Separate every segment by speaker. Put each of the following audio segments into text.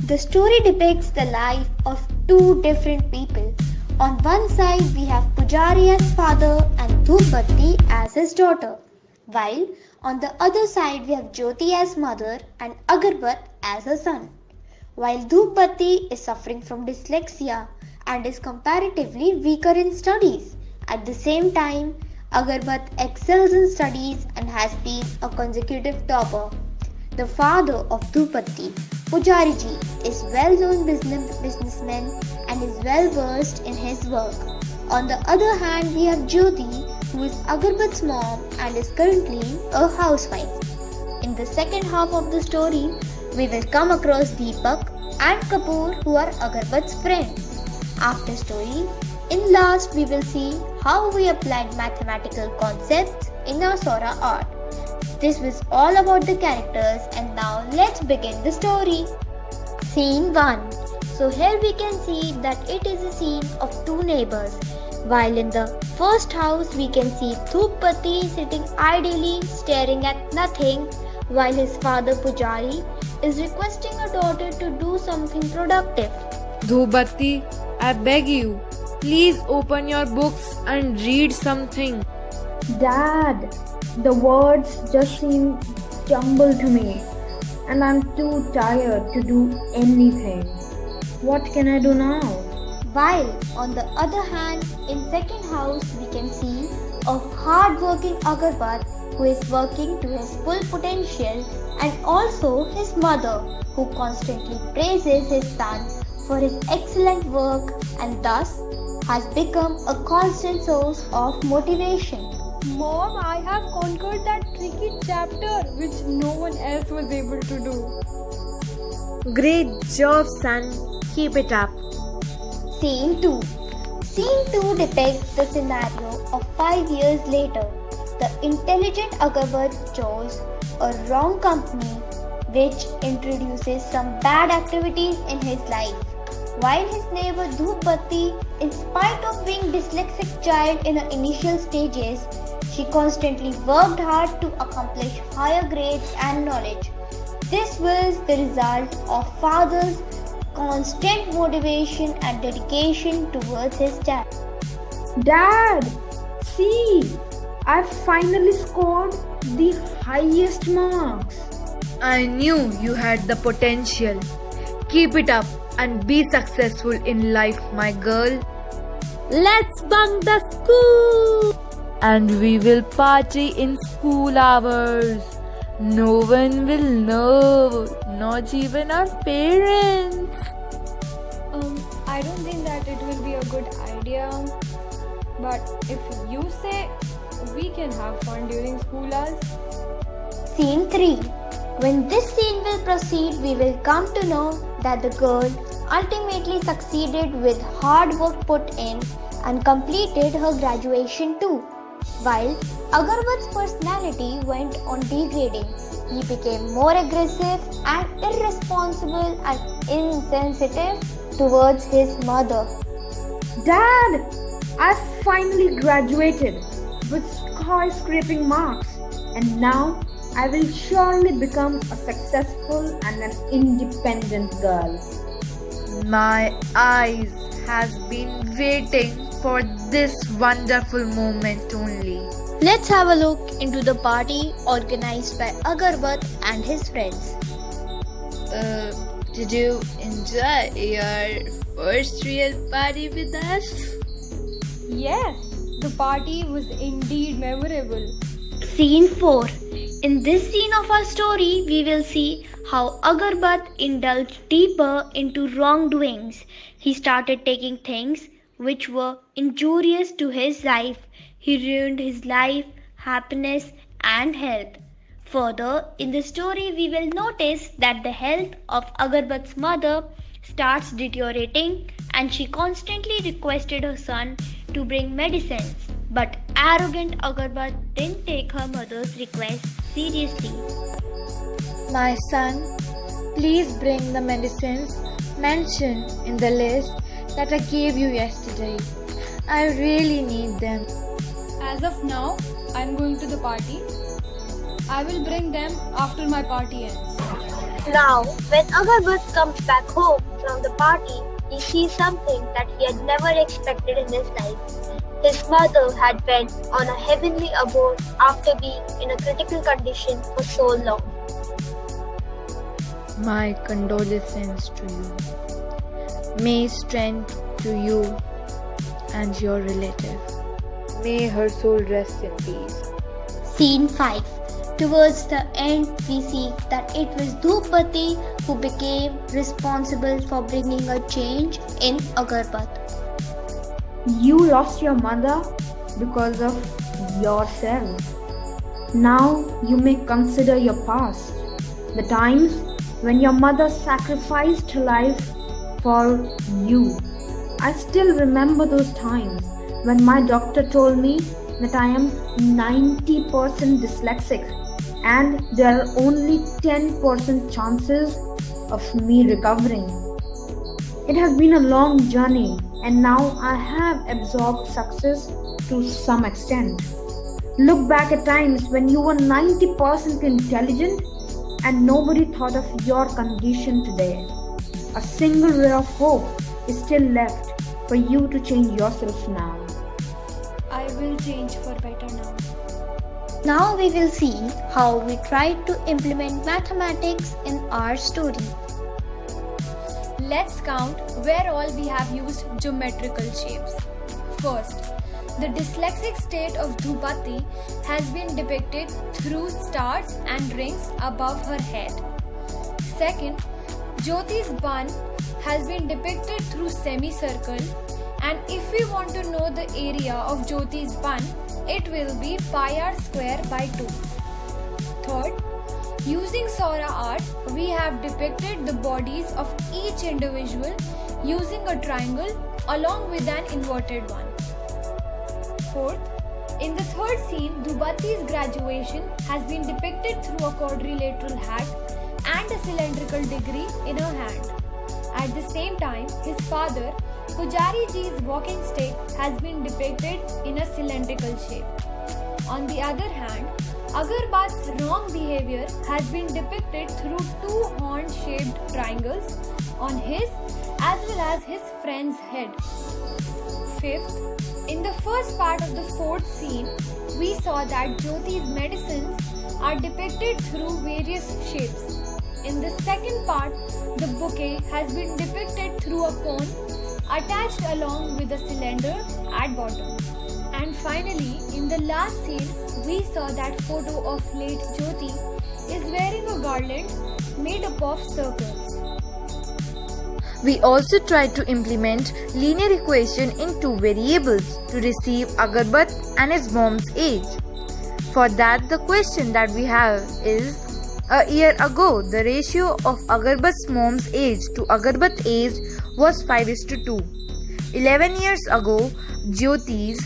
Speaker 1: The story depicts the life of two different people. On one side, we have Pujari as father and Dhupbatti as his daughter, while on the other side, we have Jyoti as mother and Agarbat as her son. While Dhupbatti is suffering from dyslexia and is comparatively weaker in studies, at the same time, Agarbat excels in studies and has been a consecutive topper. The father of Dhupbatti, Pujariji, is well-known businessman and is well-versed in his work. On the other hand, we have Jyoti, who is Agarbat's mom and is currently a housewife. In the second half of the story, we will come across Deepak and Kapoor, who are Agarbat's friends. After story, in last we will see how we applied mathematical concepts in our Sora art. This was all about the characters, and now let's begin the story. Scene 1. So here we can see that it is a scene of two neighbors. While in the first house we can see Dhupbatti sitting idly staring at nothing while his father Pujari is requesting a daughter to do something productive.
Speaker 2: Dhupbatti, I beg you, please open your books and read something.
Speaker 3: Dad, the words just seem jumbled to me, and I'm too tired to do anything. What can I do now?
Speaker 1: While on the other hand, in second house we can see a hard-working Agarbat who is working to his full potential, and also his mother who constantly praises his son for his excellent work and thus has become a constant source of motivation.
Speaker 4: Mom, I have conquered that tricky chapter which no one else was able to do.
Speaker 2: Great job, son. Keep it up.
Speaker 1: Scene 2. Scene 2 depicts the scenario of 5 years later. The intelligent Agarbat chose a wrong company which introduces some bad activities in his life. While his neighbor Dhupbatti, in spite of being dyslexic child in her initial stages, she constantly worked hard to accomplish higher grades and knowledge. This was the result of father's constant motivation and dedication towards his child.
Speaker 3: Dad, see, I've finally scored the highest marks.
Speaker 2: I knew you had the potential. Keep it up and be successful in life, my girl. Let's bunk the school! And we will party in school hours. No one will know, not even our parents.
Speaker 4: I don't think that it will be a good idea. But if you say we can have fun during school hours.
Speaker 1: Scene 3. When this scene will proceed, we will come to know that the girl ultimately succeeded with hard work put in and completed her graduation too. While Agarbat's personality went on degrading, he became more aggressive and irresponsible and insensitive towards his mother.
Speaker 3: Dad, I finally graduated with sky-scraping marks, and now I will surely become a successful and an independent girl.
Speaker 2: My eyes has been waiting for this wonderful moment only.
Speaker 1: Let's have a look into the party organized by Agarbat and his friends.
Speaker 2: Did you enjoy your first real party with us?
Speaker 4: Yes, the party was indeed memorable.
Speaker 1: Scene 4. In this scene of our story, we will see how Agarbat indulged deeper into wrongdoings. He started taking things which were injurious to his life. He ruined his life, happiness, and health. Further, in the story, we will notice that the health of Agarbat's mother starts deteriorating and she constantly requested her son to bring medicines. But arrogant Agarbat didn't take her mother's request seriously.
Speaker 2: My son, please bring the medicines mentioned in the list that I gave you yesterday. I really need them.
Speaker 4: As of now, I'm going to the party. I will bring them after my party ends.
Speaker 1: Now, when Agarbat comes back home from the party, he sees something that he had never expected in his life. His mother had went on a heavenly abode after being in a critical condition for so long.
Speaker 2: My condolences to you. May strength to you and your relative. May her soul rest in peace.
Speaker 1: Scene 5. Towards the end, we see that it was Dhupbati who became responsible for bringing a change in Agarbat.
Speaker 3: You lost your mother because of yourself. Now you may consider your past, the times when your mother sacrificed her life for you. I still remember those times when my doctor told me that I am 90% dyslexic and there are only 10% chances of me recovering. It has been a long journey and now I have absorbed success to some extent. Look back at times when you were 90% intelligent and nobody thought of your condition today. A single ray of hope is still left for you to change yourself now.
Speaker 4: I will change for better now.
Speaker 1: Now we will see how we tried to implement mathematics in our story.
Speaker 4: Let's count where all we have used geometrical shapes. First, the dyslexic state of Dhupati has been depicted through stars and rings above her head. Second, Jyoti's bun has been depicted through semicircle, and if we want to know the area of Jyoti's bun, it will be pi r square by 2. Third, using Saura art, we have depicted the bodies of each individual using a triangle along with an inverted one. Fourth, in the third scene, Dhupati's graduation has been depicted through a quadrilateral hat and a cylindrical degree in her hand. At the same time, his father, Pujari Ji's walking stick, has been depicted in a cylindrical shape. On the other hand, Agarbat's wrong behavior has been depicted through two horn-shaped triangles on his as well as his friend's head. Fifth, in the first part of the fourth scene, we saw that Jyoti's medicines are depicted through various shapes. In the second part, the bouquet has been depicted through a cone attached along with a cylinder at bottom. And finally, in the last scene, we saw that photo of late Jyoti is wearing a garland made up of circles.
Speaker 2: We also tried to implement linear equation in two variables to receive Agarbat and his mom's age. For that, the question that we have is, a year ago, the ratio of Agarbat's mom's age to Agarbat's age was 5:2. 11 years ago, Jyoti's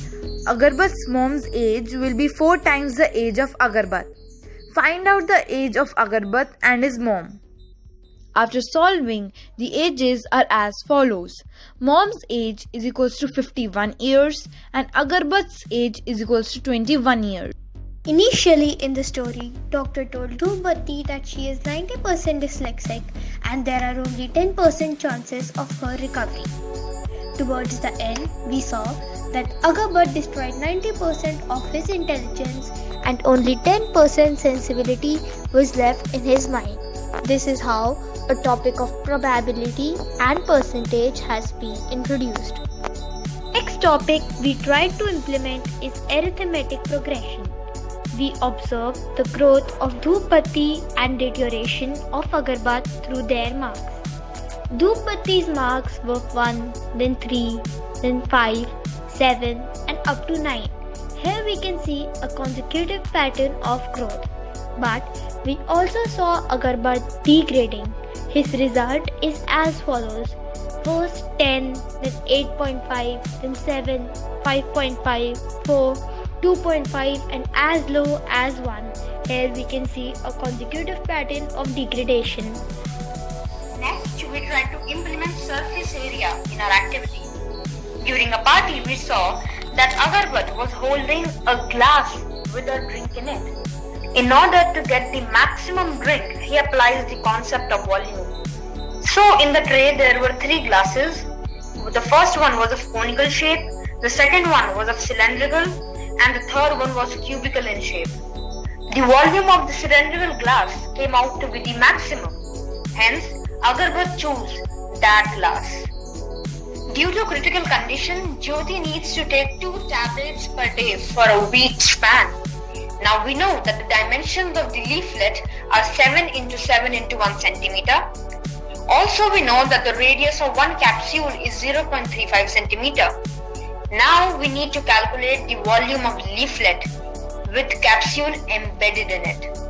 Speaker 2: Agarbat's mom's age will be 4 times the age of Agarbat. Find out the age of Agarbat and his mom. After solving, the ages are as follows. Mom's age is equals to 51 years and Agarbat's age is equals to 21 years.
Speaker 1: Initially in the story, Doctor told Dhupbati that she is 90% dyslexic and there are only 10% chances of her recovery. Towards the end, we saw that Agarbat destroyed 90% of his intelligence and only 10% sensibility was left in his mind. This is how a topic of probability and percentage has been introduced. Next topic we tried to implement is arithmetic progression. We observed the growth of Dhupbati and deterioration of Agarbat through their marks. Dhupbati's marks were 1, then 3, then 5, 7 and up to 9. Here we can see a consecutive pattern of growth. But we also saw Agarbat degrading. His result is as follows. First 10, then 8.5, then 7, 5.5, 4, 2.5 and as low as 1. Here we can see a consecutive pattern of degradation.
Speaker 5: Next, we tried to implement surface area in our activity. During a party, we saw that Agarbat was holding a glass with a drink in it. In order to get the maximum drink, he applies the concept of volume. So in the tray there were 3 glasses. The first one was of conical shape, the second one was of cylindrical, and the third one was cubical in shape. The volume of the cylindrical glass came out to be the maximum. Hence, Agarwat chose that glass. Due to critical condition, Jyoti needs to take 2 tablets per day for a week span. Now we know that the dimensions of the leaflet are 7 into 7 into 1 centimeter. Also we know that the radius of one capsule is 0.35 centimeter. Now we need to calculate the volume of the leaflet with capsule embedded in it.